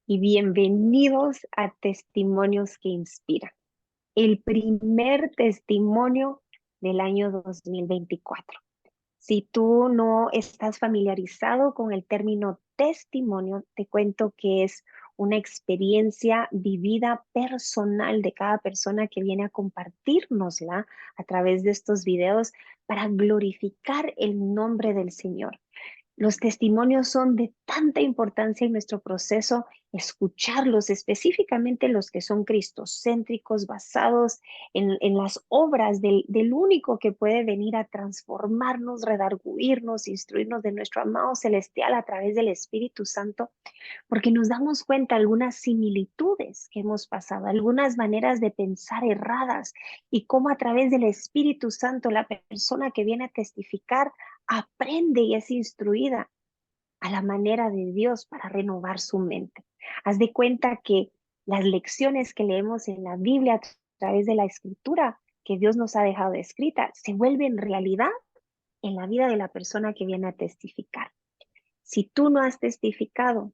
y bienvenidos a Testimonios que Inspiran, el primer testimonio del año 2024. Si tú no estás familiarizado con el término testimonio, te cuento que es una experiencia vivida personal de cada persona que viene a compartirnosla a través de estos videos para glorificar el nombre del Señor. Los testimonios son de tanta importancia en nuestro proceso, escucharlos, específicamente los que son cristocéntricos, basados en las obras del único que puede venir a transformarnos, redarguirnos, instruirnos de nuestro amado celestial a través del Espíritu Santo, porque nos damos cuenta algunas similitudes que hemos pasado, algunas maneras de pensar erradas y cómo a través del Espíritu Santo la persona que viene a testificar aprende y es instruida a la manera de Dios para renovar su mente. Haz de cuenta que las lecciones que leemos en la Biblia a través de la escritura que Dios nos ha dejado escrita se vuelven realidad en la vida de la persona que viene a testificar. Si tú no has testificado,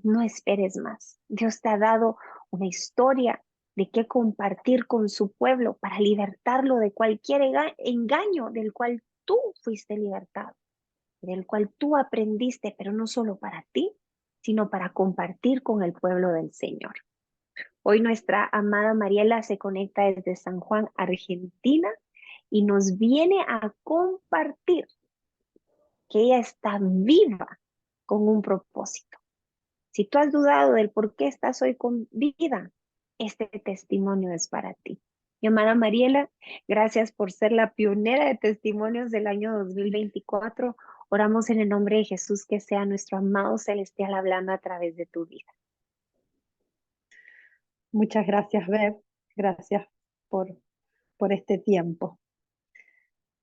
no esperes más. Dios te ha dado una historia de qué compartir con su pueblo para libertarlo de cualquier engaño del cual tú fuiste libertado, del cual tú aprendiste, pero no solo para ti, sino para compartir con el pueblo del Señor. Hoy nuestra amada Mariela se conecta desde San Juan, Argentina, y nos viene a compartir que ella está viva con un propósito. Si tú has dudado del por qué estás hoy con vida, este testimonio es para ti. Mi amada Mariela, gracias por ser la pionera de testimonios del año 2024. Oramos en el nombre de Jesús que sea nuestro amado celestial hablando a través de tu vida. Muchas gracias, Beb. Gracias por, por este tiempo.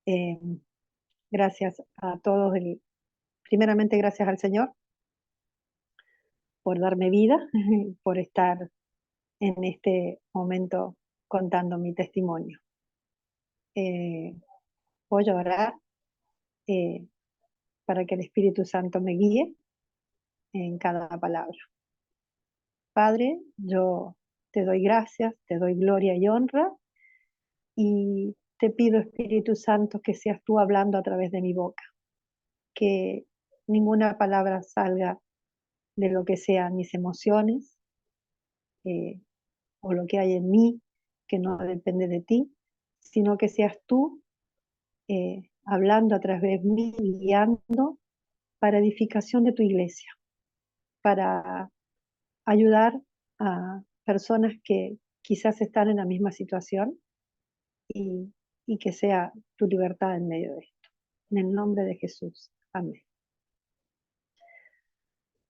Eh, Gracias a todos. Primeramente, gracias al Señor por darme vida, por estar en este momento contando mi testimonio. Voy a orar eh, para que el Espíritu Santo me guíe en cada palabra. Padre, yo te doy gracias, te doy gloria y honra y te pido, Espíritu Santo, que seas tú hablando a través de mi boca, que ninguna palabra salga de lo que sean mis emociones eh, o lo que hay en mí que no depende de ti, sino que seas tú hablando a través de mí, guiando para edificación de tu iglesia, para ayudar a personas que quizás están en la misma situación y, y que sea tu libertad en medio de esto. En el nombre de Jesús. Amén.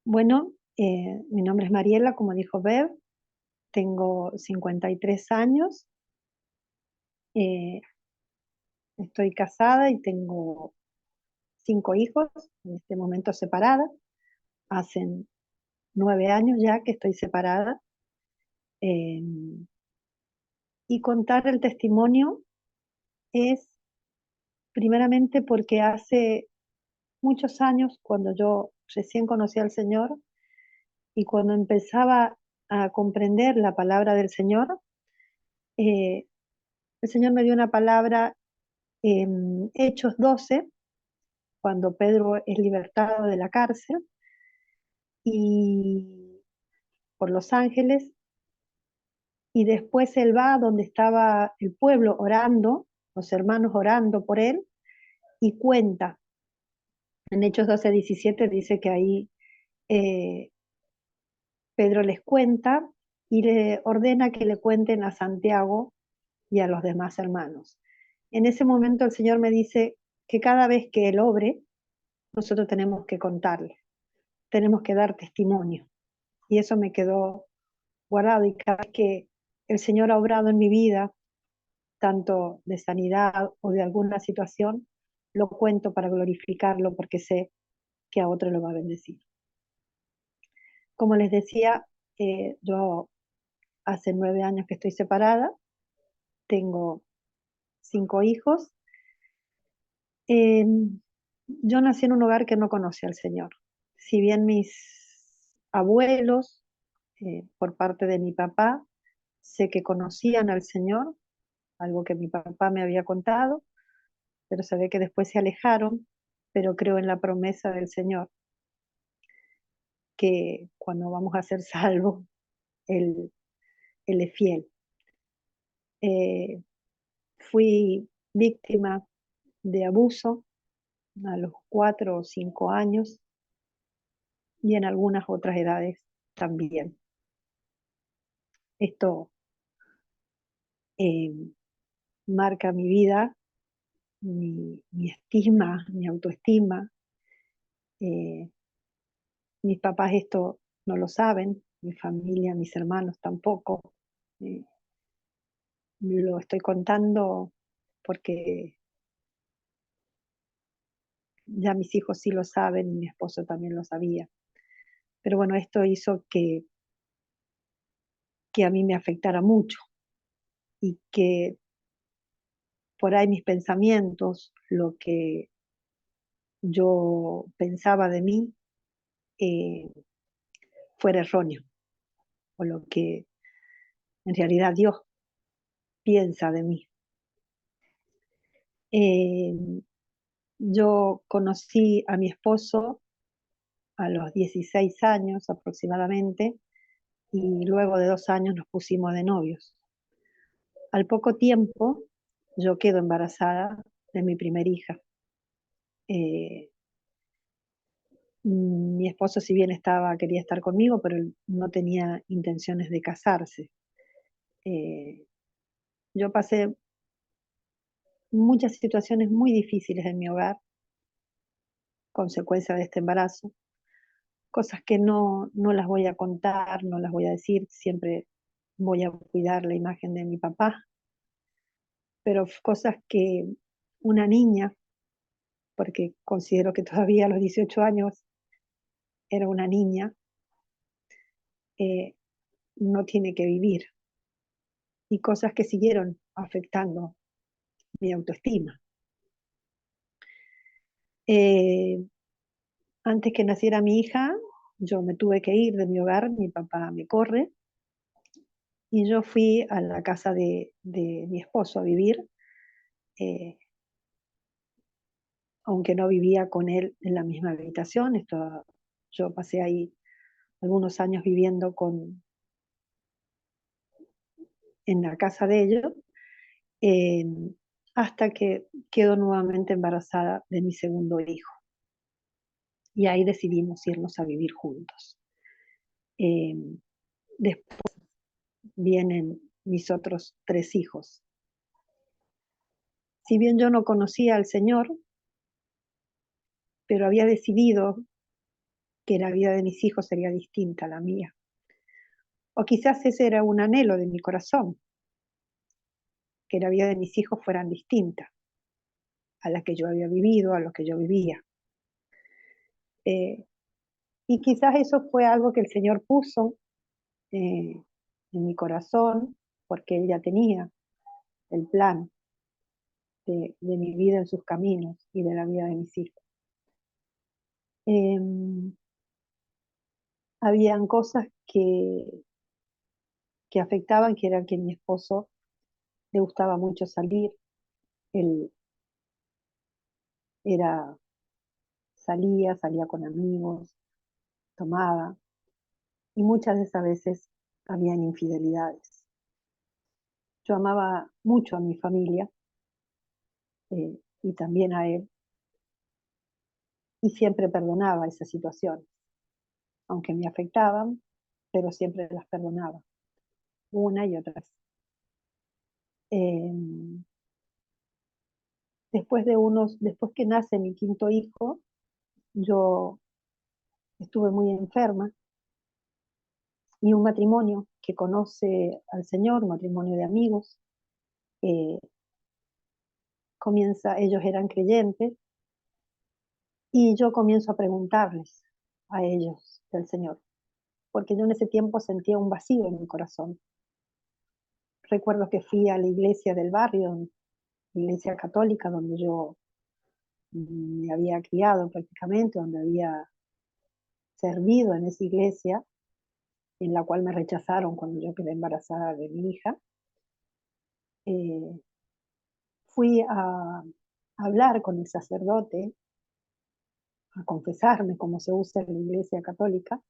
Bueno, mi nombre es Mariela, como dijo Bev, tengo 53 años, eh, estoy casada y tengo 5 hijos, en este momento separada, hacen 9 años ya que estoy separada, eh, y contar el testimonio es primeramente porque hace muchos años, cuando yo recién conocí al Señor y cuando empezaba a comprender la palabra del Señor, eh, el Señor me dio una palabra en Hechos 12, cuando Pedro es libertado de la cárcel y por los ángeles, y después él va donde estaba el pueblo orando, los hermanos orando por él, y cuenta. En Hechos 12:17 dice que ahí eh, Pedro les cuenta y le ordena que le cuenten a Santiago y a los demás hermanos. En ese momento el Señor me dice que cada vez que Él obre, nosotros tenemos que contarle, tenemos que dar testimonio. Y eso me quedó guardado, y cada vez que el Señor ha obrado en mi vida, tanto de sanidad o de alguna situación, lo cuento para glorificarlo porque sé que a otro lo va a bendecir. Como les decía, yo hace 9 años que estoy separada, tengo 5 hijos. Eh, yo nací en un hogar que no conoce al Señor. Si bien mis abuelos por parte de mi papá. Sé que conocían al Señor, algo que mi papá me había contado, pero se ve que después se alejaron, pero creo en la promesa del Señor, que cuando vamos a ser salvos, Él, Él es fiel. Eh, Fui víctima de abuso a los 4 o 5 años y en algunas otras edades también. Esto eh, marca mi vida, mi estima, mi autoestima. Eh, Mis papás esto no lo saben, mi familia, mis hermanos tampoco. Eh, lo estoy contando porque ya mis hijos sí lo saben y mi esposo también lo sabía. Pero bueno, esto hizo que a mí me afectara mucho y que por ahí mis pensamientos, lo que yo pensaba de mí, eh, fuera erróneo, o lo que en realidad Dios piensa de mí. Eh, yo conocí a mi esposo a los 16 años aproximadamente y luego de 2 años nos pusimos de novios. Al poco tiempo yo quedo embarazada de mi primer hija. Eh, Mi esposo, si bien quería estar conmigo, pero él no tenía intenciones de casarse. Eh, yo pasé muchas situaciones muy difíciles en mi hogar, consecuencia de este embarazo, cosas que no las voy a contar, no las voy a decir, siempre voy a cuidar la imagen de mi papá, pero cosas que una niña, porque considero que todavía a los 18 años era una niña, eh, no tiene que vivir, y cosas que siguieron afectando mi autoestima. Eh, Antes que naciera mi hija, yo me tuve que ir de mi hogar, mi papá me corre, y yo fui a la casa de mi esposo a vivir, eh, aunque no vivía con él en la misma habitación. Yo pasé ahí algunos años viviendo en la casa de ellos, eh, hasta que quedo nuevamente embarazada de mi segundo hijo. Y ahí decidimos irnos a vivir juntos. Eh, Después vienen mis otros 3 hijos. Si bien yo no conocía al Señor, pero había decidido que la vida de mis hijos sería distinta a la mía. O quizás ese era un anhelo de mi corazón, que la vida de mis hijos fueran distintas a la que yo había vivido, a lo que yo vivía. Eh, y quizás eso fue algo que el Señor puso en mi corazón, porque Él ya tenía el plan de mi vida en sus caminos y de la vida de mis hijos. Habían cosas que afectaban, que era que a mi esposo le gustaba mucho salir. Él era, salía con amigos, tomaba, y muchas de esas veces habían infidelidades. Yo amaba mucho a mi familia, y también a él, y siempre perdonaba esas situaciones, aunque me afectaban, pero siempre las perdonaba, una y otra vez. Eh, Después que nace mi quinto hijo, yo estuve muy enferma, y un matrimonio que conoce al Señor, un matrimonio de amigos, eh, ellos eran creyentes, y yo comienzo a preguntarles a ellos del Señor, porque yo en ese tiempo sentía un vacío en mi corazón. Recuerdo que fui a la iglesia del barrio, iglesia católica, donde yo me había criado prácticamente, donde había servido en esa iglesia, en la cual me rechazaron cuando yo quedé embarazada de mi hija, fui a hablar con el sacerdote, a confesarme como se usa en la Iglesia Católica,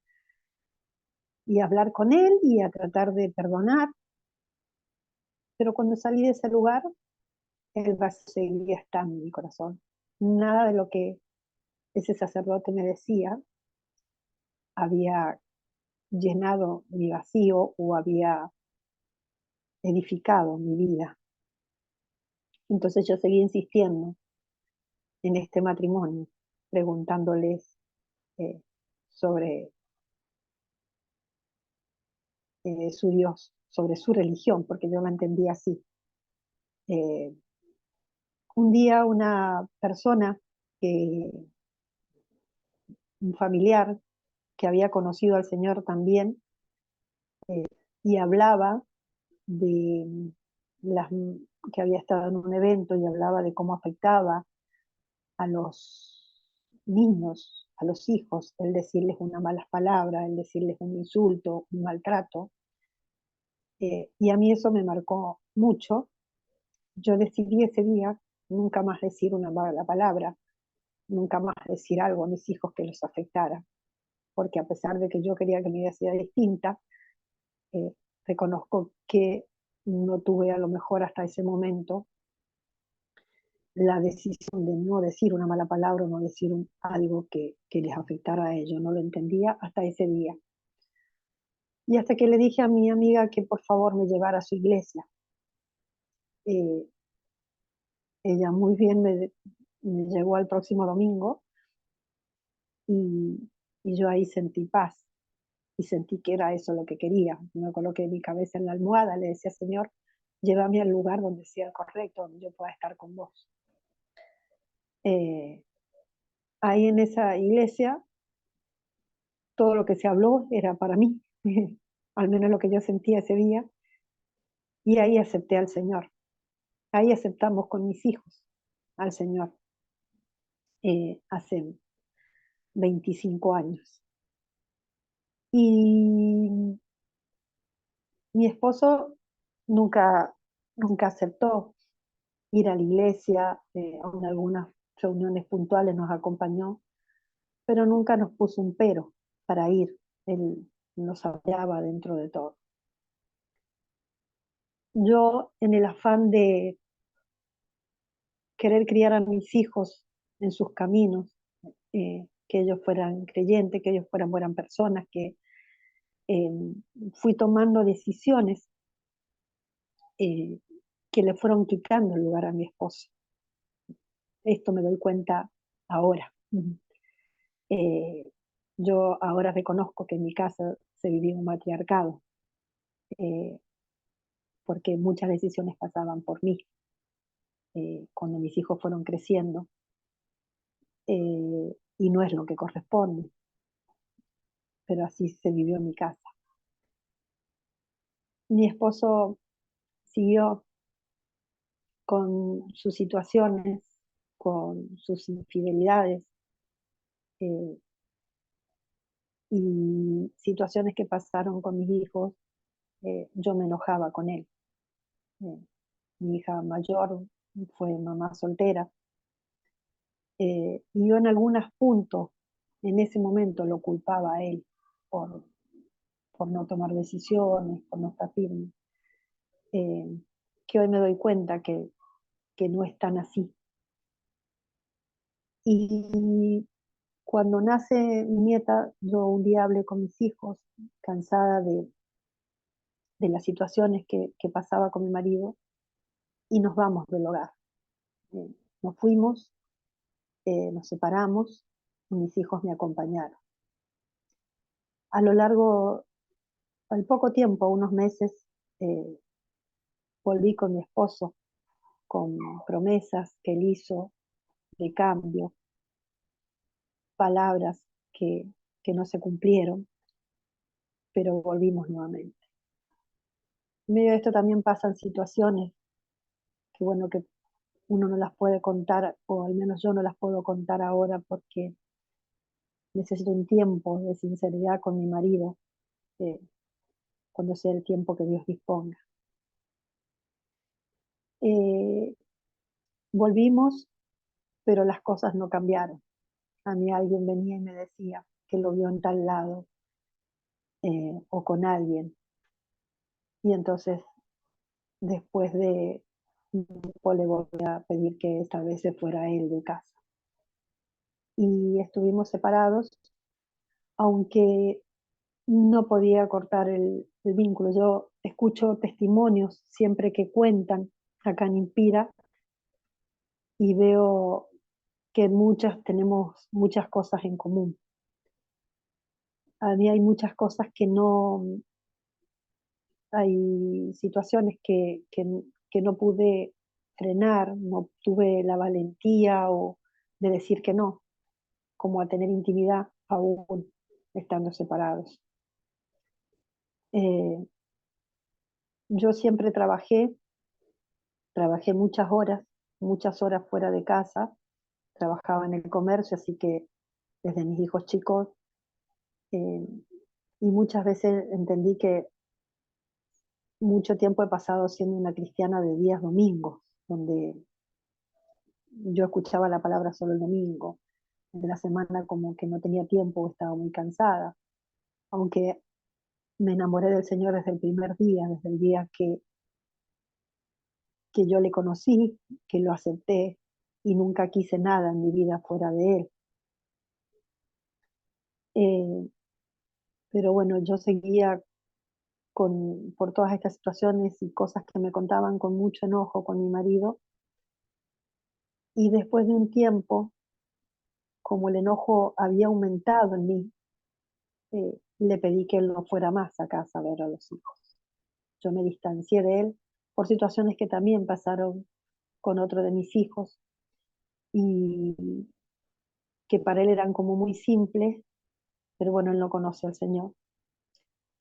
y a hablar con él y a tratar de perdonar. Pero cuando salí de ese lugar, el vacío seguía estando en mi corazón. Nada de lo que ese sacerdote me decía había llenado mi vacío o había edificado mi vida. Entonces yo seguí insistiendo en este matrimonio, preguntándoles eh, sobre su Dios, sobre su religión, porque yo la entendía así. Eh, un día una persona, un familiar que había conocido al Señor también, y hablaba de las, que había estado en un evento y hablaba de cómo afectaba a los niños, a los hijos, el decirles una mala palabra, el decirles un insulto, un maltrato. Y a mí eso me marcó mucho. Yo decidí ese día nunca más decir una mala palabra, nunca más decir algo a mis hijos que los afectara, porque a pesar de que yo quería que mi vida sea distinta, eh, reconozco que no tuve a lo mejor hasta ese momento la decisión de no decir una mala palabra o no decir algo que les afectara a ellos. No lo entendía hasta ese día. Y hasta que le dije a mi amiga que por favor me llevara a su iglesia. Eh, ella muy bien me llevó al próximo domingo y, y yo ahí sentí paz y sentí que era eso lo que quería. Me coloqué mi cabeza en la almohada, le decía, Señor, llévame al lugar donde sea correcto, donde yo pueda estar con vos. Eh, ahí en esa iglesia, todo lo que se habló era para mí, al menos lo que yo sentía ese día, y ahí acepté al Señor. Ahí aceptamos con mis hijos al Señor, hace 25 años. Y mi esposo nunca, nunca aceptó ir a la iglesia, aún algunas reuniones puntuales nos acompañó, pero nunca nos puso un pero para ir. Él nos apoyaba dentro de todo. Yo, en el afán de querer criar a mis hijos en sus caminos, que ellos fueran creyentes, que ellos fueran buenas personas, que eh, fui tomando decisiones eh, que le fueron quitando el lugar a mi esposo. Esto me doy cuenta ahora. Eh, yo ahora reconozco que en mi casa se vivía un matriarcado, eh, porque muchas decisiones pasaban por mí cuando mis hijos fueron creciendo, y no es lo que corresponde, pero así se vivió en mi casa. Mi esposo siguió con sus situaciones, con sus infidelidades eh, y situaciones que pasaron con mis hijos. Yo me enojaba con él. Eh, mi hija mayor fue mamá soltera, y yo en algunos puntos, en ese momento, lo culpaba a él por, por no tomar decisiones, por no estar firme, eh, que hoy me doy cuenta que no es tan así. Y cuando nace mi nieta, yo un día hablé con mis hijos, cansada de las situaciones que pasaba con mi marido, y nos vamos del hogar. Eh, nos fuimos, nos separamos, y mis hijos me acompañaron. A lo largo, al poco tiempo, unos meses, eh, volví con mi esposo, con promesas que él hizo de cambio, palabras que no se cumplieron, pero volvimos nuevamente. En medio de esto también pasan situaciones que, bueno, que uno no las puede contar, o al menos yo no las puedo contar ahora porque necesito un tiempo de sinceridad con mi marido, cuando sea el tiempo que Dios disponga. Eh, Volvimos, pero las cosas no cambiaron. A mí alguien venía y me decía que lo vio en tal lado o con alguien. Y entonces, después de un tiempo, le volví a pedir que esta vez se fuera él de casa. Y estuvimos separados, aunque no podía cortar el vínculo. Yo escucho testimonios siempre que cuentan acá en Inspira y veo que muchas tenemos muchas cosas en común. A mí hay muchas cosas que no, hay situaciones que no pude frenar, no tuve la valentía de decir que no, como a tener intimidad aún estando separados. Eh, yo siempre trabajé muchas horas fuera de casa, trabajaba en el comercio, así que desde mis hijos chicos, eh, y muchas veces entendí que mucho tiempo he pasado siendo una cristiana de días domingos, donde yo escuchaba la palabra solo el domingo, de la semana como que no tenía tiempo o estaba muy cansada, aunque me enamoré del Señor desde el primer día, desde el día que yo le conocí, que lo acepté y nunca quise nada en mi vida fuera de Él. Eh, pero bueno, yo seguía por todas estas situaciones y cosas que me contaban con mucho enojo con mi marido, y después de un tiempo, como el enojo había aumentado en mí, le pedí que él no fuera más a casa a ver a los hijos. Yo me distancié de él por situaciones que también pasaron con otro de mis hijos y que para él eran como muy simples, pero bueno, él no conoce al Señor.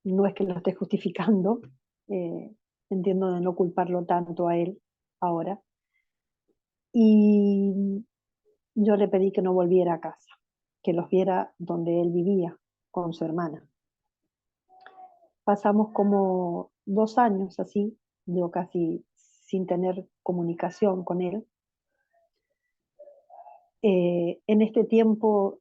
No es que lo esté justificando, eh, entiendo de no culparlo tanto a él ahora. Y yo le pedí que no volviera a casa, que los viera donde él vivía con su hermana. Pasamos como 2 años así, yo casi sin tener comunicación con él. En este tiempo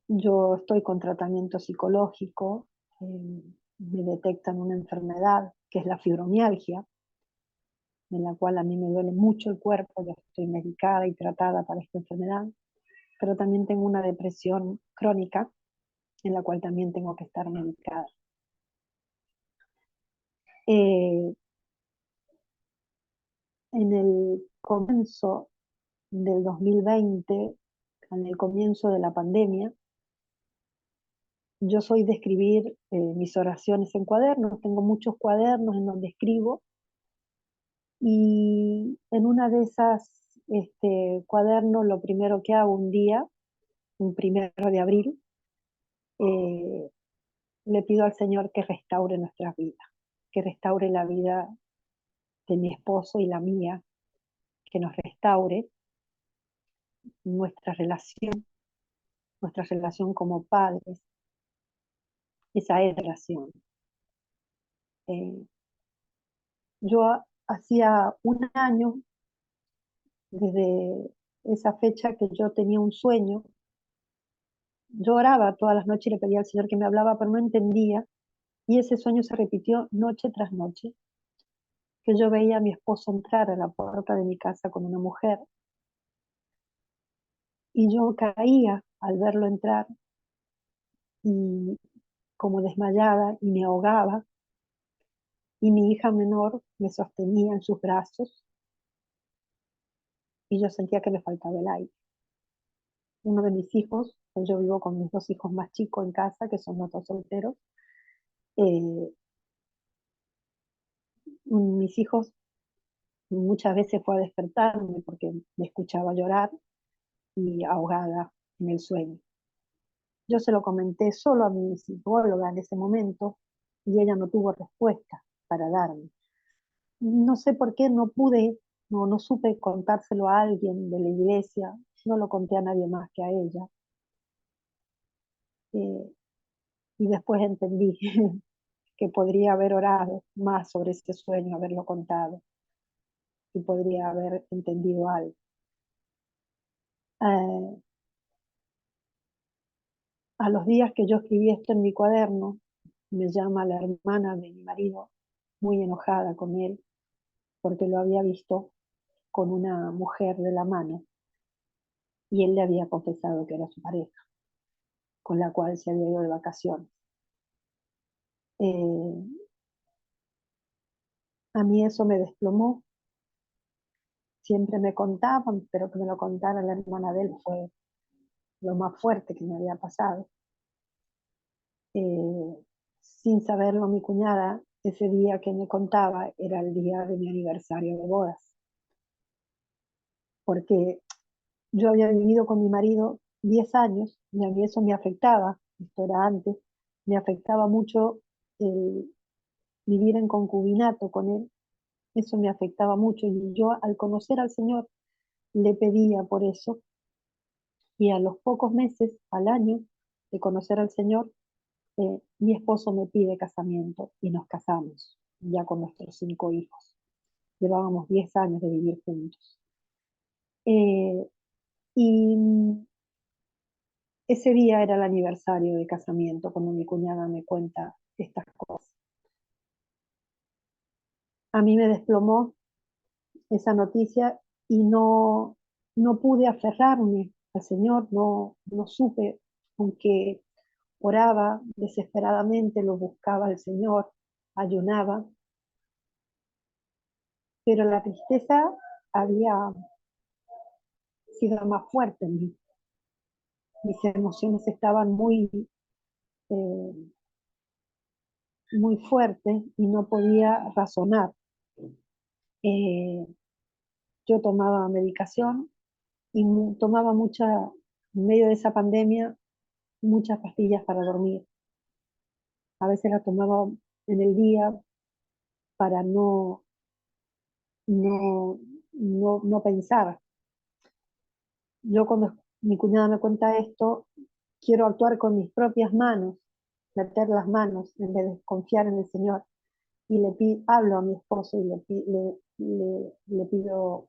yo estoy con tratamiento psicológico, me detectan una enfermedad que es la fibromialgia, en la cual a mí me duele mucho el cuerpo, yo estoy medicada y tratada para esta enfermedad, pero también tengo una depresión crónica en la cual también tengo que estar medicada. Eh, en el comienzo del 2020, en el comienzo de la pandemia, yo soy de escribir mis oraciones en cuadernos, tengo muchos cuadernos en donde escribo, y en una de esas cuadernos lo primero que hago un día, un 1 de abril, eh, le pido al Señor que restaure nuestras vidas, que restaure la vida de mi esposo y la mía, que nos restaure nuestra relación como padres, esa es relación. Eh, yo hacía un año, desde esa fecha, que yo tenía un sueño. Yo oraba todas las noches y le pedía al Señor que me hablaba, pero no entendía. Y ese sueño se repitió noche tras noche, que yo veía a mi esposo entrar a la puerta de mi casa con una mujer, y yo caía al verlo entrar y como desmayada y me ahogaba, y mi hija menor me sostenía en sus brazos y yo sentía que me faltaba el aire. Uno de mis hijos, pues yo vivo con mis 2 hijos más chicos en casa, que son los dos solteros, eh, mis hijos muchas veces fue a despertarme porque me escuchaba llorar y ahogada en el sueño. Yo se lo comenté solo a mi psicóloga en ese momento y ella no tuvo respuesta para darme. No sé por qué no pude, no supe contárselo a alguien de la iglesia, no lo conté a nadie más que a ella. Y después entendí que podría haber orado más sobre ese sueño, haberlo contado, y podría haber entendido algo. Eh, a los días que yo escribí esto en mi cuaderno, me llama la hermana de mi marido, muy enojada con él, porque lo había visto con una mujer de la mano, y él le había confesado que era su pareja, con la cual se había ido de vacaciones. Eh, a mí eso me desplomó. Siempre me contaban, pero que me lo contara la hermana de él fue lo más fuerte que me había pasado. Eh, Sin saberlo, mi cuñada, ese día que me contaba, era el día de mi aniversario de bodas, porque yo había vivido con mi marido 10 años y a mí eso me afectaba, esto era antes, me afectaba mucho el vivir en concubinato con él, eso me afectaba mucho y yo al conocer al Señor le pedía por eso, y a los pocos meses, al año de conocer al Señor, mi esposo me pide casamiento y nos casamos, ya con nuestros 5 hijos. Llevábamos 10 años de vivir juntos. Eh, y ese día era el aniversario de casamiento, cuando mi cuñada me cuenta estas cosas. A mí me desplomó esa noticia y no pude aferrarme al Señor, no supe, aunque oraba desesperadamente, lo buscaba al Señor, ayunaba, pero la tristeza había sido más fuerte en mí. Mis emociones estaban eh, muy fuertes y no podía razonar. Eh, yo tomaba medicación y tomaba en medio de esa pandemia, muchas pastillas para dormir. A veces las tomaba en el día para no, no pensar. Yo cuando mi cuñada me cuenta esto, quiero actuar con mis propias manos, meter las manos en vez de confiar en el Señor. Y hablo a mi esposo y le pido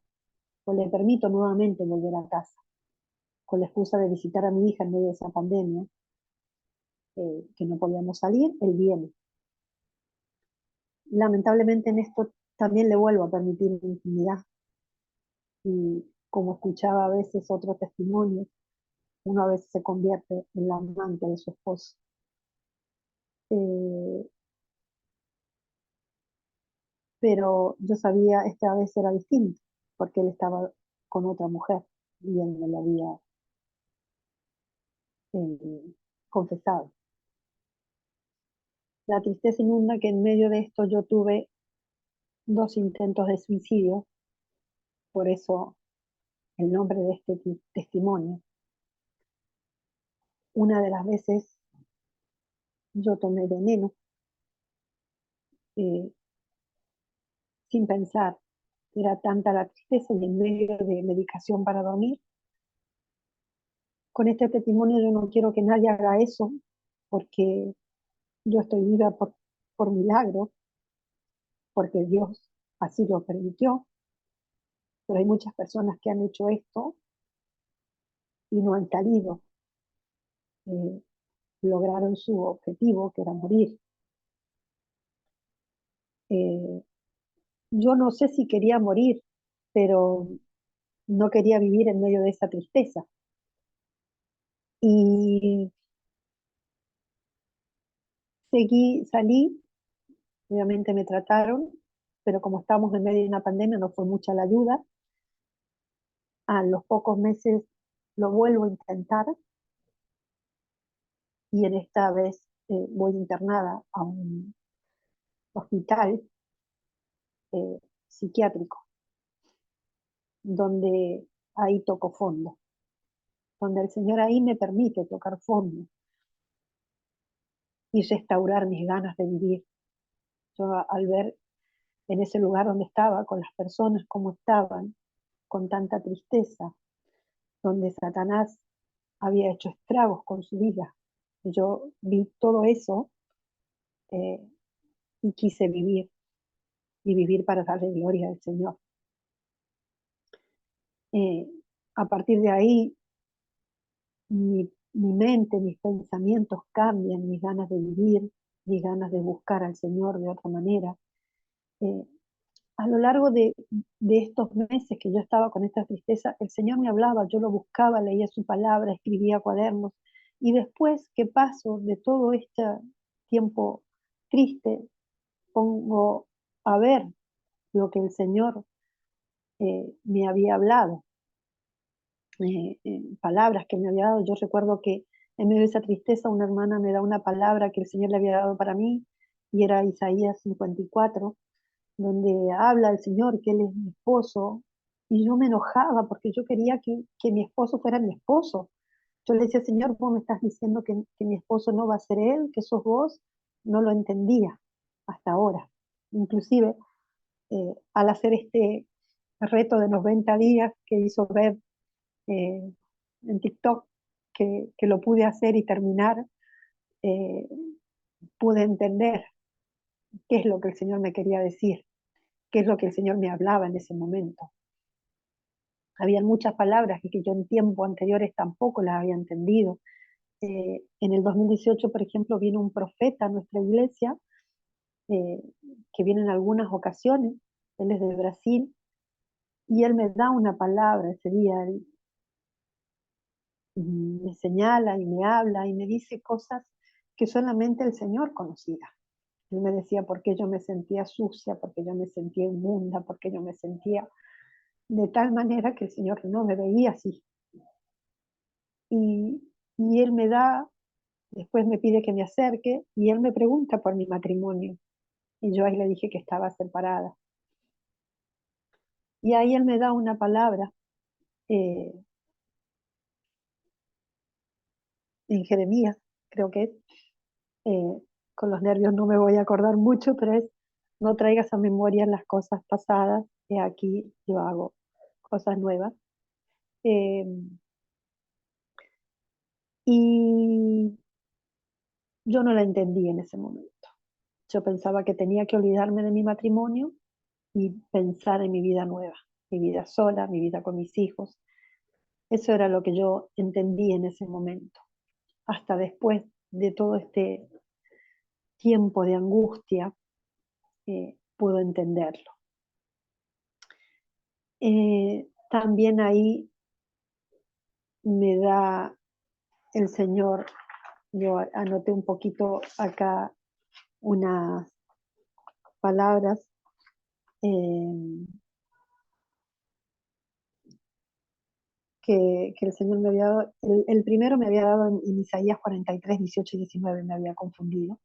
o le permito nuevamente volver a casa, con la excusa de visitar a mi hija en medio de esa pandemia, que no podíamos salir, él viene. Lamentablemente en esto también le vuelvo a permitir intimidad, y como escuchaba a veces otro testimonio, uno a veces se convierte en la amante de su esposo. Eh, pero yo sabía, esta vez era distinto, porque él estaba con otra mujer y él me lo había confesado. La tristeza inunda que en medio de esto yo tuve 2 intentos de suicidio, por eso el nombre de este testimonio. Una de las veces yo tomé veneno eh, sin pensar, era tanta la tristeza y en medio de medicación para dormir. Con este testimonio yo no quiero que nadie haga eso, porque yo estoy viva por milagro, porque Dios así lo permitió, pero hay muchas personas que han hecho esto y no han caído, eh, lograron su objetivo, que era morir. Eh, yo no sé si quería morir, pero no quería vivir en medio de esa tristeza. Y salí, obviamente me trataron, pero como estamos en medio de una pandemia no fue mucha la ayuda. A los pocos meses lo vuelvo a intentar y en esta vez voy internada a un hospital eh, psiquiátrico, donde ahí toco fondo, donde el Señor ahí me permite tocar fondo y restaurar mis ganas de vivir. Yo al ver en ese lugar donde estaba, con las personas como estaban, con tanta tristeza, donde Satanás había hecho estragos con su vida, yo vi todo eso, eh, y quise vivir y vivir para darle gloria al Señor. A partir de ahí, mi mente, mis pensamientos cambian, mis ganas de vivir, mis ganas de buscar al Señor de otra manera. Eh, a lo largo de estos meses que yo estaba con esta tristeza, el Señor me hablaba, yo lo buscaba, leía su palabra, escribía cuadernos, y después que paso de todo este tiempo triste, pongo a ver lo que el Señor me había hablado, palabras que me había dado. Yo recuerdo que en medio de esa tristeza una hermana me da una palabra que el Señor le había dado para mí, y era Isaías 54, donde habla el Señor que Él es mi esposo, y yo me enojaba porque yo quería que mi esposo fuera mi esposo. Yo le decía, Señor, vos me estás diciendo que mi esposo no va a ser Él, que sos vos. No lo entendía hasta ahora. Inclusive, al hacer este reto de 90 días que hizo ver eh, en TikTok, que lo pude hacer y terminar, eh, pude entender qué es lo que el Señor me quería decir, qué es lo que el Señor me hablaba en ese momento. Habían muchas palabras que yo en tiempos anteriores tampoco las había entendido. En el 2018, por ejemplo, vino un profeta a nuestra iglesia, eh, que viene en algunas ocasiones. Él es de Brasil, y él me da una palabra ese día. Él me señala y me habla y me dice cosas que solamente el Señor conocía. Él me decía por qué yo me sentía sucia, por qué yo me sentía inmunda, por qué yo me sentía de tal manera que el Señor no me veía así. Y, y Él me da, después me pide que me acerque, y Él me pregunta por mi matrimonio. Y yo ahí le dije que estaba separada. Y ahí Él me da una palabra, eh, en Jeremías, creo que es, eh, con los nervios no me voy a acordar mucho, pero es: no traigas a memoria las cosas pasadas, que aquí yo hago cosas nuevas. Eh, y yo no la entendí en ese momento. Yo pensaba que tenía que olvidarme de mi matrimonio y pensar en mi vida nueva, mi vida sola, mi vida con mis hijos. Eso era lo que yo entendí en ese momento. Hasta después de todo este tiempo de angustia, puedo entenderlo. También ahí me da el Señor, yo anoté un poquito acá unas palabras, eh, que el Señor me había dado. El primero me había dado en Isaías 43, 18 y 19, me había confundido.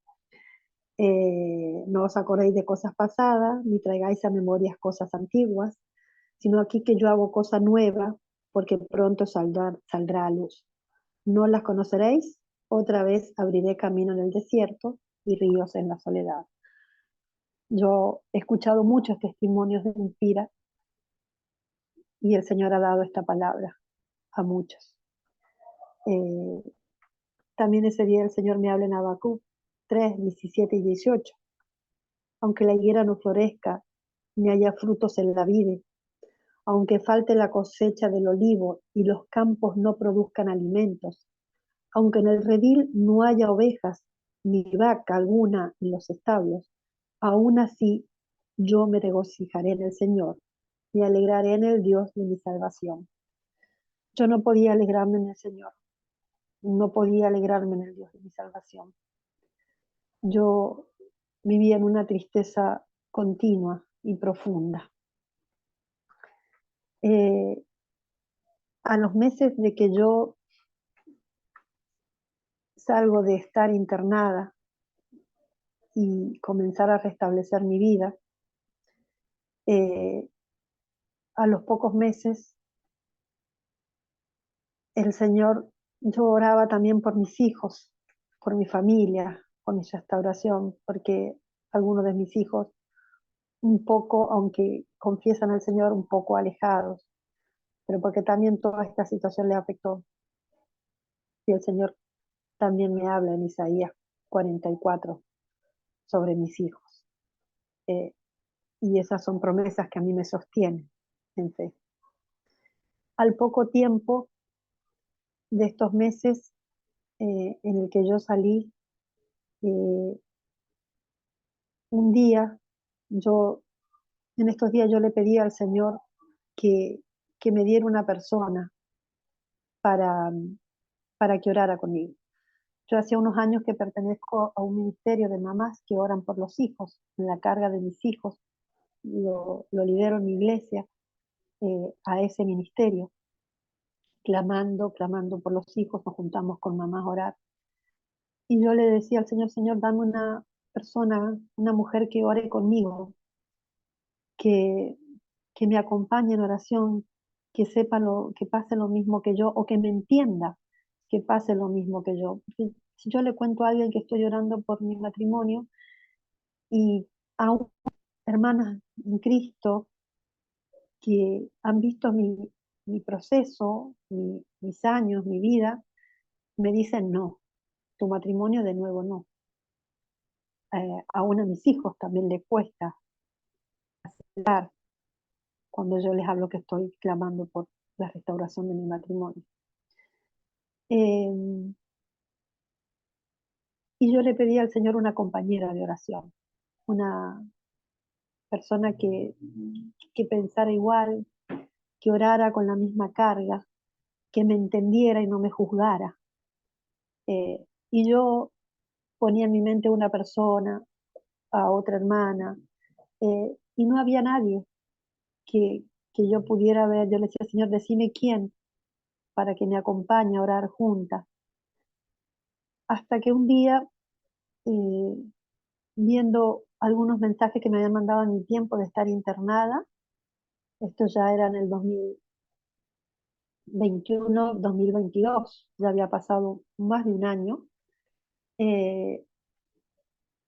No os acordéis de cosas pasadas, ni traigáis a memorias cosas antiguas, sino aquí que yo hago cosa nueva, porque pronto saldrá a luz. No las conoceréis, otra vez abriré camino en el desierto y ríos en la soledad. Yo he escuchado muchos testimonios de mentiras, y el Señor ha dado esta palabra a muchos. Eh, También ese día el Señor me habla en Habacuc 3, 17 y 18. Aunque la higuera no florezca, ni haya frutos en la vid, aunque falte la cosecha del olivo y los campos no produzcan alimentos, aunque en el redil no haya ovejas ni vaca alguna en los establos, aún así yo me regocijaré en el Señor, me alegraré en el Dios de mi salvación. Yo no podía alegrarme en el Señor, no podía alegrarme en el Dios de mi salvación. Yo vivía en una tristeza continua y profunda. Eh, a los meses de que yo salgo de estar internada y comenzar a restablecer mi vida, eh, a los pocos meses el Señor, yo oraba también por mis hijos, por mi familia, por mi restauración, porque algunos de mis hijos, un poco, aunque confiesan al Señor, un poco alejados, pero porque también toda esta situación les afectó. Y el Señor también me habla en Isaías 44 sobre mis hijos. eh, y esas son promesas que a mí me sostienen en fe. Al poco tiempo de estos meses en el que yo salí, eh, un día, yo, en estos días yo le pedí al Señor que, que me diera una persona para, para que orara conmigo. Yo hace unos años que pertenezco a un ministerio de mamás que oran por los hijos, en la carga de mis hijos. Lo lidero en mi iglesia, a ese ministerio, clamando por los hijos, nos juntamos con mamás a orar. Y yo le decía al Señor, Señor, dame una persona, una mujer que ore conmigo, que, que me acompañe en oración, que sepa que pase lo mismo que yo, o que me entienda que pase lo mismo que yo. Porque si yo le cuento a alguien que estoy orando por mi matrimonio y a hermanas en Cristo que han visto mi proceso, mis años, mi vida, me dicen no, tu matrimonio de nuevo no. Aún a mis hijos también les cuesta aceptar cuando yo les hablo que estoy clamando por la restauración de mi matrimonio. Eh, y yo le pedí al Señor una compañera de oración, una persona que pensara igual, que orara con la misma carga, que me entendiera y no me juzgara. Y yo ponía en mi mente una persona, a otra hermana, y no había nadie que, que yo pudiera ver. Yo le decía, Señor, decime quién para que me acompañe a orar juntas. Hasta que un día, eh, viendo algunos mensajes que me habían mandado en mi tiempo de estar internada, esto ya era en el 2021, 2022, ya había pasado más de un año, eh,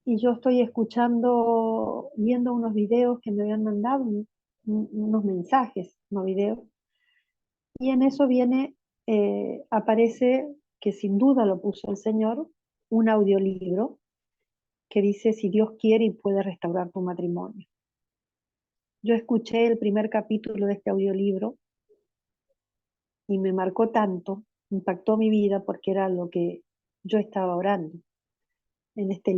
y yo estoy escuchando, viendo unos videos que me habían mandado, unos mensajes, no videos, y en eso aparece, que sin duda lo puso el Señor, un audiolibro que dice si Dios quiere y puede restaurar tu matrimonio. Yo escuché el primer capítulo de este audiolibro y me marcó tanto, impactó mi vida porque era lo que yo estaba orando. En este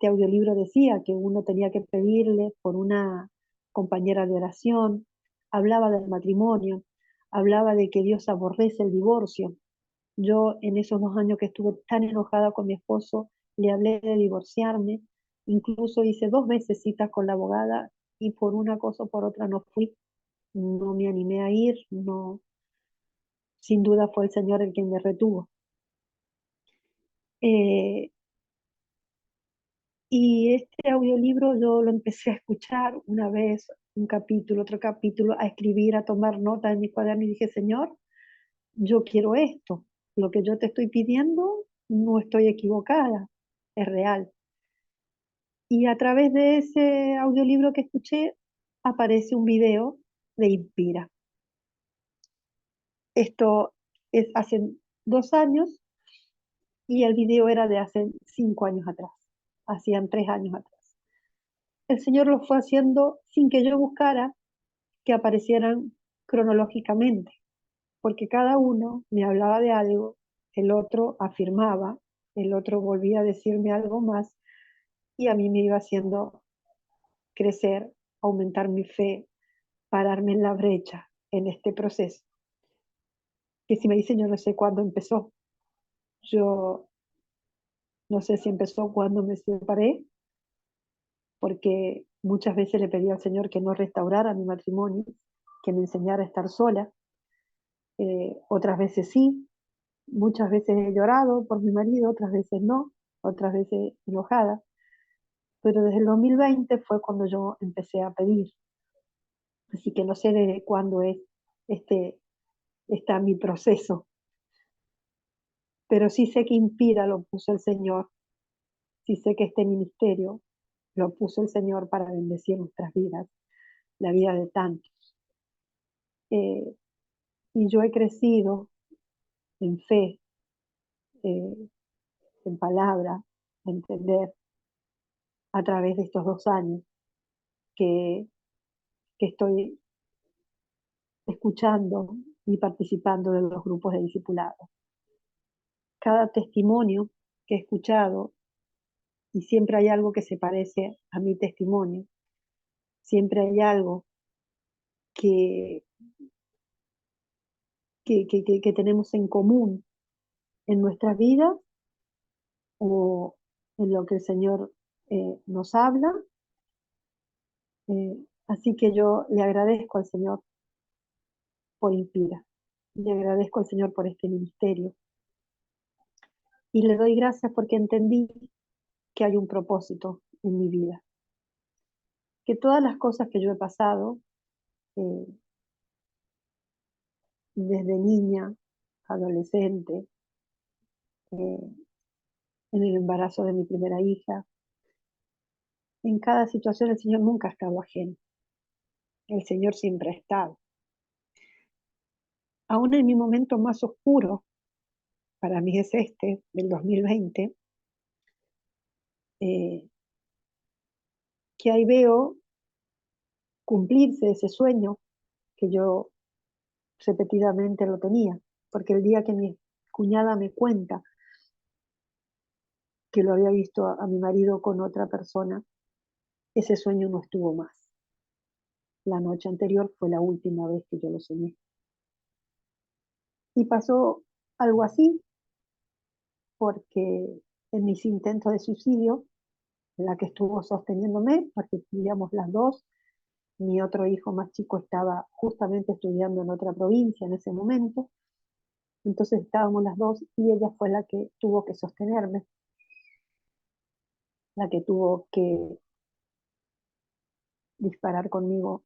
audiolibro decía que uno tenía que pedirle por una compañera de oración, hablaba del matrimonio, hablaba de que Dios aborrece el divorcio. Yo en esos 2 años que estuve tan enojada con mi esposo, le hablé de divorciarme, incluso hice 2 veces citas con la abogada y por una cosa o por otra no fui, no me animé a ir, no, sin duda fue el Señor el quien me retuvo. Eh, y este audiolibro yo lo empecé a escuchar una vez, un capítulo, otro capítulo, a escribir, a tomar nota en mi cuaderno y dije, Señor, yo quiero esto, lo que yo te estoy pidiendo, no estoy equivocada, es real. Y a través de ese audiolibro que escuché, aparece un video de Inspira. Esto es hace 2 años y el video era de hace 5 años atrás, hacían 3 años atrás. El Señor lo fue haciendo sin que yo buscara que aparecieran cronológicamente, porque cada uno me hablaba de algo, el otro afirmaba, el otro volvía a decirme algo más y a mí me iba haciendo crecer, aumentar mi fe, pararme en la brecha en este proceso. Que si me dicen, yo no sé cuándo empezó, yo no sé si empezó cuando me separé, porque muchas veces le pedí al Señor que no restaurara mi matrimonio, que me enseñara a estar sola. Otras veces sí, muchas veces he llorado por mi marido, otras veces no, otras veces enojada, pero desde el 2020 fue cuando yo empecé a pedir. Así que no sé desde cuándo este, está mi proceso, pero sí sé que Inspira lo puso el Señor, sí sé que este ministerio lo puso el Señor para bendecir nuestras vidas, la vida de tantos. Eh, y yo he crecido en fe, eh, en palabra, en entender a través de estos 2 años. que, que estoy escuchando y participando de los grupos de discipulado. Cada testimonio que he escuchado, y siempre hay algo que se parece a mi testimonio, siempre hay algo que, que tenemos en común en nuestras vidas o en lo que el Señor nos habla. Así que yo le agradezco al Señor por Inspira, le agradezco al Señor por este ministerio y le doy gracias porque entendí que hay un propósito en mi vida, que todas las cosas que yo he pasado eh, desde niña, adolescente, eh, en el embarazo de mi primera hija, en cada situación el Señor nunca ha estado ajeno, el Señor siempre ha estado. Aún en mi momento más oscuro, para mí es este, del 2020, eh, que ahí veo cumplirse ese sueño que yo repetidamente lo tenía, porque el día que mi cuñada me cuenta que lo había visto a mi marido con otra persona, ese sueño no estuvo más. La noche anterior fue la última vez que yo lo soñé. Y pasó algo así, porque en mis intentos de suicidio, la que estuvo sosteniéndome, porque vivíamos las dos, mi otro hijo más chico estaba justamente estudiando en otra provincia en ese momento, entonces estábamos las dos y ella fue la que tuvo que sostenerme, la que tuvo que disparar conmigo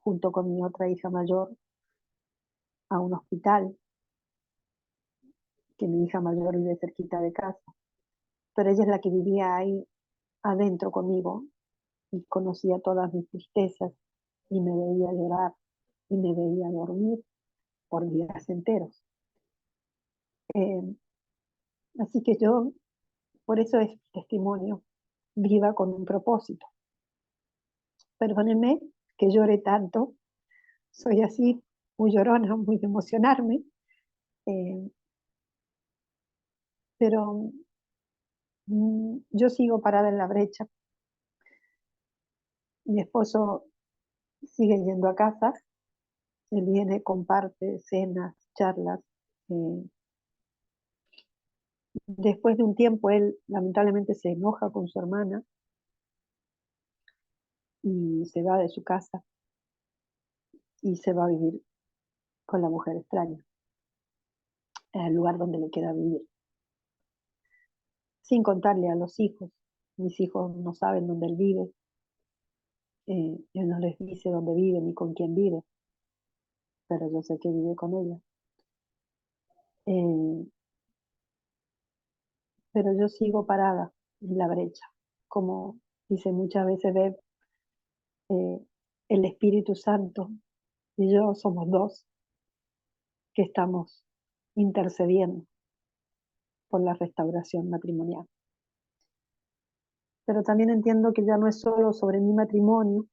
junto con mi otra hija mayor a un hospital, que mi hija mayor vive cerquita de casa, pero ella es la que vivía ahí adentro conmigo y conocía todas mis tristezas y me veía llorar y me veía dormir por días enteros. Eh, Así que yo, por eso es testimonio, viva con un propósito. Perdónenme que llore tanto, soy así, muy llorona, muy de emocionarme, eh, pero yo sigo parada en la brecha. Mi esposo sigue yendo a casa, él viene, comparte cenas, charlas. eh, Después de un tiempo, él lamentablemente se enoja con su hermana y se va de su casa y se va a vivir con la mujer extraña, en el lugar donde le queda vivir, sin contarle a los hijos. Mis hijos no saben dónde él vive, él no les dice dónde vive ni con quién vive, pero yo sé que vive con ella. Eh, pero yo sigo parada en la brecha, como dice muchas veces Beb, eh, el Espíritu Santo y yo somos dos que estamos intercediendo por la restauración matrimonial. Pero también entiendo que ya no es solo sobre mi matrimonio,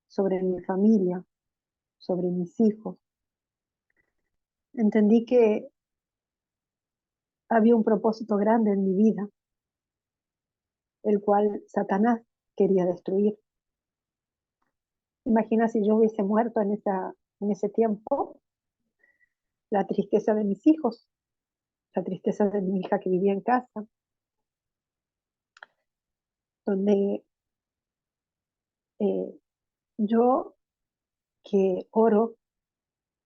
sobre mi familia, sobre mis hijos. Entendí que había un propósito grande en mi vida, el cual Satanás quería destruir. Imagina si yo hubiese muerto en ese tiempo, la tristeza de mis hijos, la tristeza de mi hija que vivía en casa, donde eh, yo que oro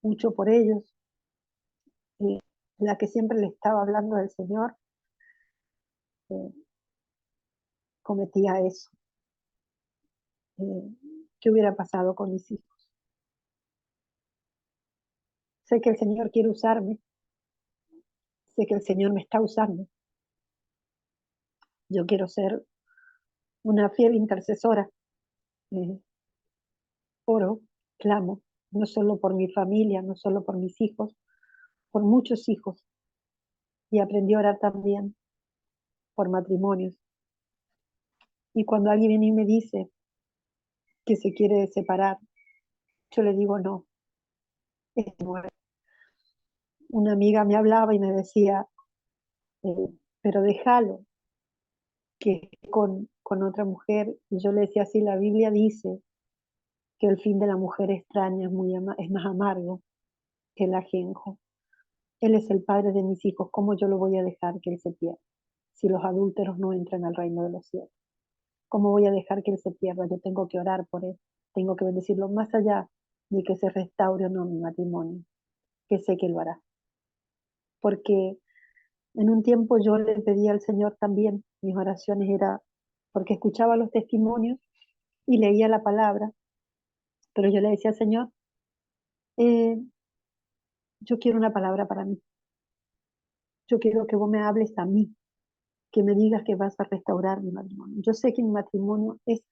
mucho por ellos, eh, la que siempre le estaba hablando del Señor, eh, cometía eso. ¿Qué hubiera pasado con mis hijos? Sé que el Señor quiere usarme, sé que el Señor me está usando. Yo quiero ser una fiel intercesora. Eh, Oro, clamo, no solo por mi familia, no solo por mis hijos, por muchos hijos. Y aprendí a orar también por matrimonios. Y cuando alguien viene y me dice que se quiere separar, yo le digo no, no es. Una amiga me hablaba y me decía, pero déjalo, que con otra mujer. Y yo le decía, sí, la Biblia dice que el fin de la mujer extraña es más amargo que el ajenjo. Él es el padre de mis hijos, ¿cómo yo lo voy a dejar que él se pierda? Si los adúlteros no entran al reino de los cielos, ¿cómo voy a dejar que él se pierda? Yo tengo que orar por él, tengo que bendecirlo más allá de que se restaure o no mi matrimonio, que sé que lo hará. Porque en un tiempo yo le pedí al Señor también, mis oraciones era, porque escuchaba los testimonios y leía la palabra, pero yo le decía, Señor, eh, yo quiero una palabra para mí, yo quiero que vos me hables a mí, que me digas que vas a restaurar mi matrimonio. Yo sé que mi matrimonio es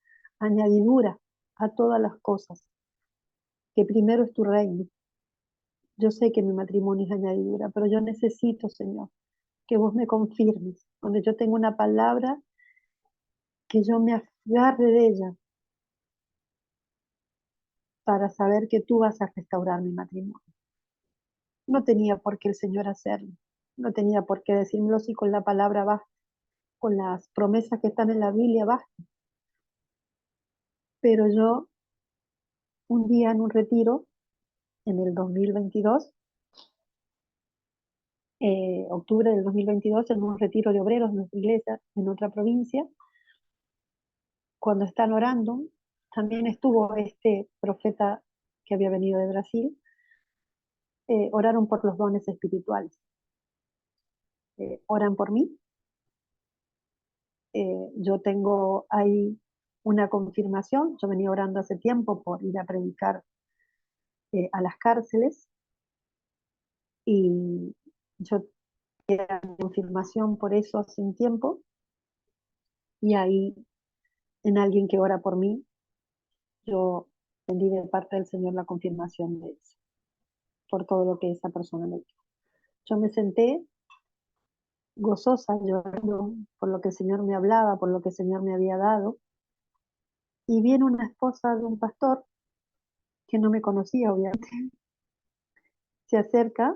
añadidura a todas las cosas, que primero es tu reino. Yo sé que mi matrimonio es añadidura, pero yo necesito, Señor, que vos me confirmes. Cuando yo tengo una palabra, que yo me agarre de ella para saber que tú vas a restaurar mi matrimonio. No tenía por qué el Señor hacerlo. No tenía por qué decírmelo si con la palabra basta, con las promesas que están en la Biblia basta. Pero yo, un día en un retiro, en el 2022, octubre del 2022, en un retiro de obreros en nuestra iglesia, en otra provincia, cuando están orando, también estuvo este profeta que había venido de Brasil, oraron por los dones espirituales. Oran por mí. Yo tengo ahí una confirmación. Yo venía orando hace tiempo por ir a predicar a las cárceles y yo tenía confirmación por eso hace un tiempo y ahí en alguien que ora por mí, yo entendí de parte del Señor la confirmación de eso, por todo lo que esa persona me dijo. Yo me senté gozosa, llorando por lo que el Señor me hablaba, por lo que el Señor me había dado, y viene una esposa de un pastor que no me conocía, obviamente, se acerca,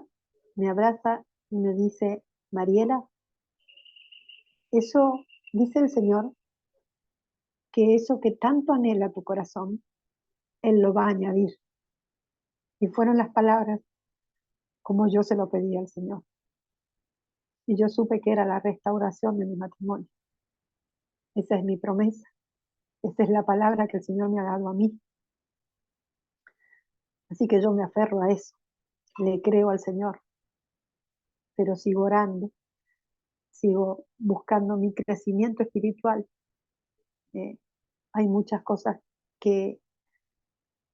me abraza y me dice, Mariela, eso, dice el Señor, que eso que tanto anhela tu corazón, Él lo va a añadir. Y fueron las palabras como yo se lo pedí al Señor. Y yo supe que era la restauración de mi matrimonio. Esa es mi promesa. Esa es la palabra que el Señor me ha dado a mí. Así que yo me aferro a eso. Le creo al Señor, pero sigo orando, sigo buscando mi crecimiento espiritual. Hay muchas cosas que,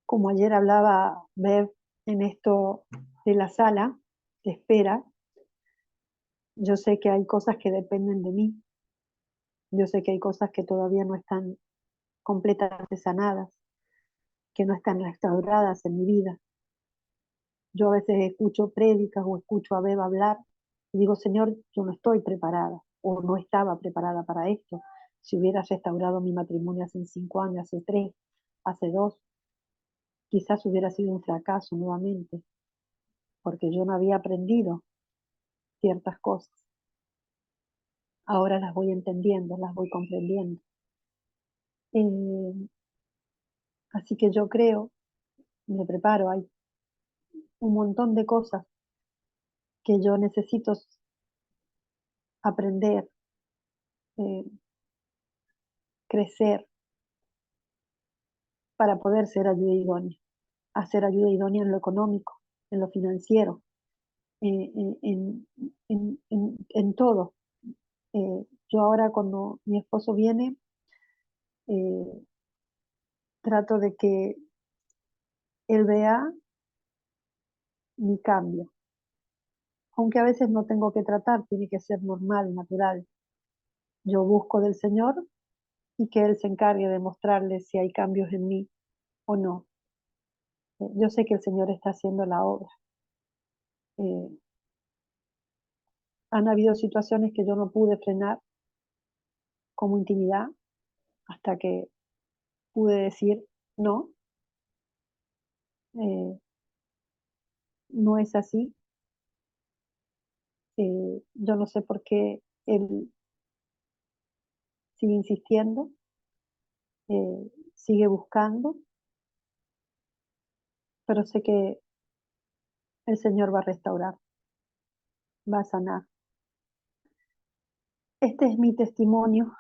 como ayer hablaba Bev en esto de la sala de espera, yo sé que hay cosas que dependen de mí. Yo sé que hay cosas que todavía no están completamente sanadas, que no están restauradas en mi vida. Yo a veces escucho prédicas o escucho a Beba hablar y digo, Señor, yo no estoy preparada o no estaba preparada para esto. Si hubiera restaurado mi matrimonio hace 5 años, hace 3, hace 2, quizás hubiera sido un fracaso nuevamente, porque yo no había aprendido ciertas cosas. Ahora las voy entendiendo, las voy comprendiendo. Eh, Así que yo creo, me preparo, hay un montón de cosas que yo necesito aprender, eh, crecer para poder ser ayuda idónea, hacer ayuda idónea en lo económico, en lo financiero, en todo. Yo ahora cuando mi esposo viene, eh, trato de que él vea mi cambio, aunque a veces no tengo que tratar, tiene que ser normal, natural. Yo busco del Señor y que Él se encargue de mostrarle si hay cambios en mí o no. Yo sé que el Señor está haciendo la obra. Eh, Han habido situaciones que yo no pude frenar como intimidad, hasta que pude decir, no, eh, no es así. Yo no sé por qué él sigue insistiendo, sigue buscando, pero sé que el Señor va a restaurar, va a sanar. Este es mi testimonio,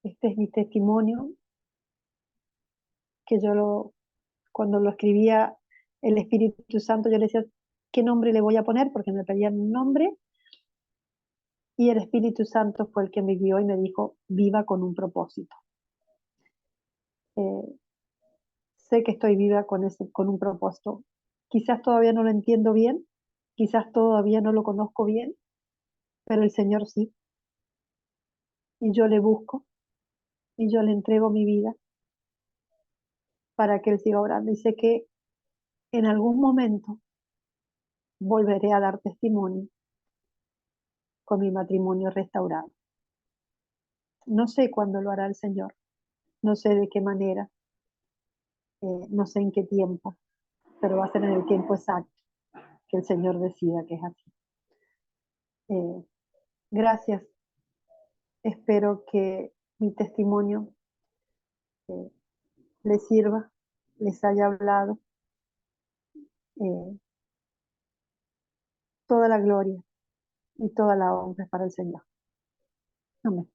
este es mi testimonio que cuando lo escribía el Espíritu Santo, yo le decía, ¿qué nombre le voy a poner? Porque me pedían un nombre, y el Espíritu Santo fue el que me guió y me dijo, viva con un propósito. Eh, Sé que estoy viva con un propósito. Quizás todavía no lo entiendo bien, quizás todavía no lo conozco bien, pero el Señor sí, y yo le busco, y yo le entrego mi vida para que Él siga orando. Y sé que en algún momento volveré a dar testimonio con mi matrimonio restaurado. No sé cuándo lo hará el Señor, no sé de qué manera, no sé en qué tiempo, pero va a ser en el tiempo exacto que el Señor decida que es así. Eh, Gracias. Espero que mi testimonio eh, les sirva, les haya hablado. eh, Toda la gloria y toda la honra es para el Señor. Amén.